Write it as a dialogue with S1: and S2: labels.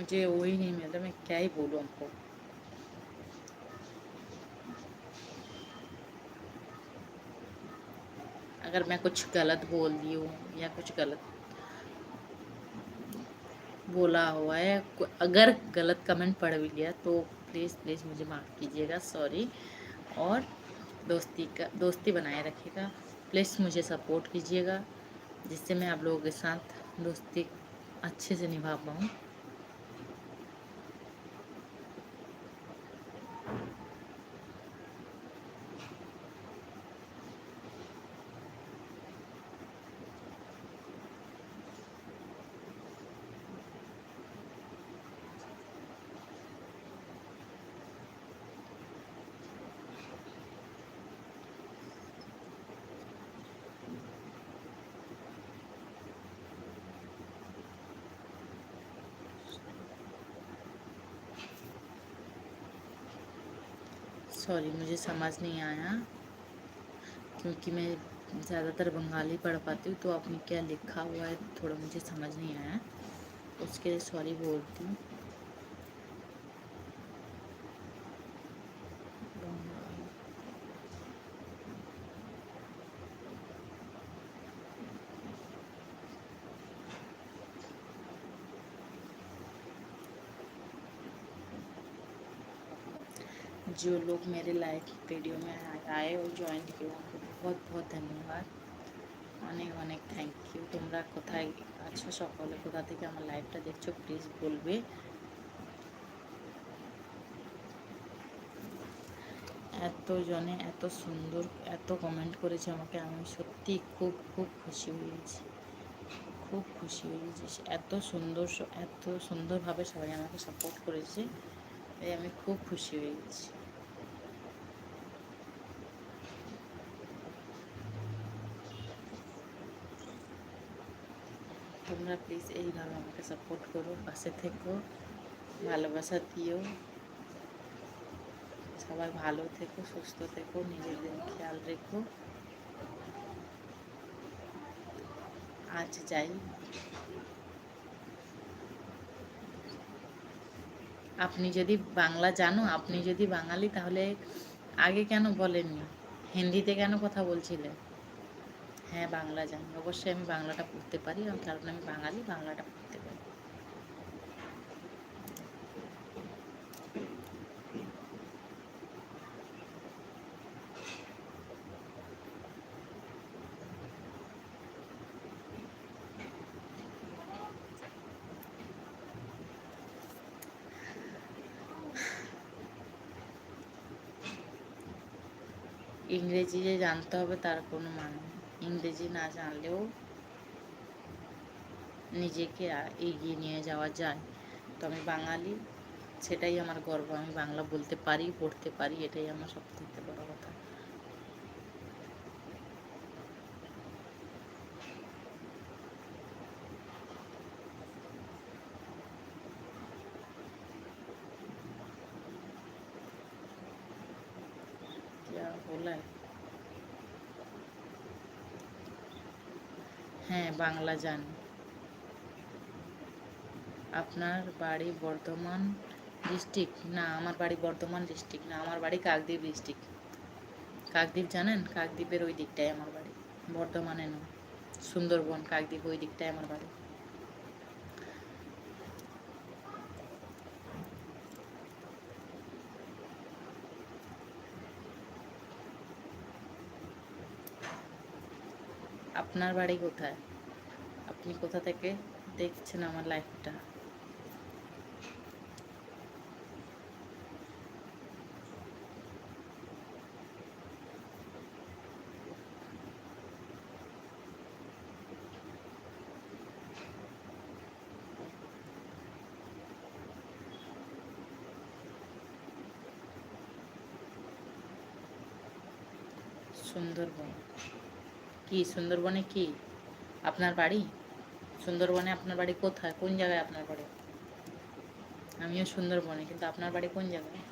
S1: मुझे वही नहीं मिलता, मैं क्या ही बोलूँ आपको। अगर मैं कुछ गलत बोल दी हूँ या कुछ गलत बोला हुआ है, अगर गलत कमेंट पढ़ भी लिया तो प्लीज़ प्लीज़ मुझे माफ़ कीजिएगा, सॉरी। और दोस्ती बनाए रखिएगा, प्लीज़ मुझे सपोर्ट कीजिएगा, जिससे मैं आप लोगों के साथ दोस्ती अच्छे से निभा पाऊँ। सॉरी, मुझे समझ नहीं आया, क्योंकि मैं ज़्यादातर बंगाली पढ़ पाती हूँ, तो आपने क्या लिखा हुआ है थोड़ा मुझे समझ नहीं आया, उसके लिए सॉरी बोलती हूँ। जो लोग मेरे लाइव वीडियो में आए और জয়েন किए उनको बहुत बहुत ধন্যবাদ, অনেক অনেক থ্যাংক ইউ। তোমরা কোথায় আছো, সকলে কোথা থেকে আমার লাইভটা দেখছো প্লিজ বলবে। এতজনে এত সুন্দর এত কমেন্ট করেছে আমাকে, আমি সত্যি খুব খুব খুশি হয়েছি, খুব খুশি হয়েছি। এত সুন্দরভাবে সবাই আমাকে সাপোর্ট করেছে, তাই আমি খুব খুশি হয়ে গেছি। তোমরা প্লিজ এইভাবে আমাকে সাপোর্ট করো, পাশে থেকো, ভালোবাসা দিও। সবাই ভালো থেকো, সুস্থ থেকো, নিজেদের খেয়াল রেখো। আজ যাই। আপনি যদি বাংলা জানো, আপনি যদি বাঙালি, তাহলে আগে কেন বলেননি, হিন্দিতে কেন কথা বলছিলেন? হ্যাঁ, বাংলা জানি, অবশ্যই আমি বাংলাটা পড়তে পারি, কারণ আমি বাঙালি, বাংলাটা পড়তে পারি। ইংরেজি যে জানতে হবে তার কোনো মানে নেই, ইংরেজি না জানলেও নিজেকে এগিয়ে নিয়ে যাওয়া যায়। তো আমি বাঙালি, সেটাই আমার গর্ব, আমি বাংলা বলতে পারি, পড়তে পারি, এটাই আমার সবথেকে বড় কথা। क्या बोला है? হ্যাঁ, বাংলা জানি। আপনার বাড়ি বর্ধমান ডিস্ট্রিক্ট? না, আমার বাড়ি বর্ধমান ডিস্ট্রিক্ট না, আমার বাড়ি কাকদ্বীপ ডিস্ট্রিক্ট। কাকদ্বীপ জানেন? কাকদ্বীপের ওই দিকটায় আমার বাড়ি, বর্ধমানে নয়, সুন্দরবন, কাকদ্বীপ ওই দিকটায় আমার বাড়ি। আপনার বাড়ি কোথায়? আপনি কোথা থেকে দেখছেন আমার লাইফটা? সুন্দরবন? কি সুন্দরবনে কি আপনার বাড়ি? সুন্দরবনে আপনার বাড়ি কোথায়, কোন জায়গায় আপনার বাড়ি? আমিও সুন্দরবনে, কিন্তু আপনার বাড়ি কোন জায়গায়?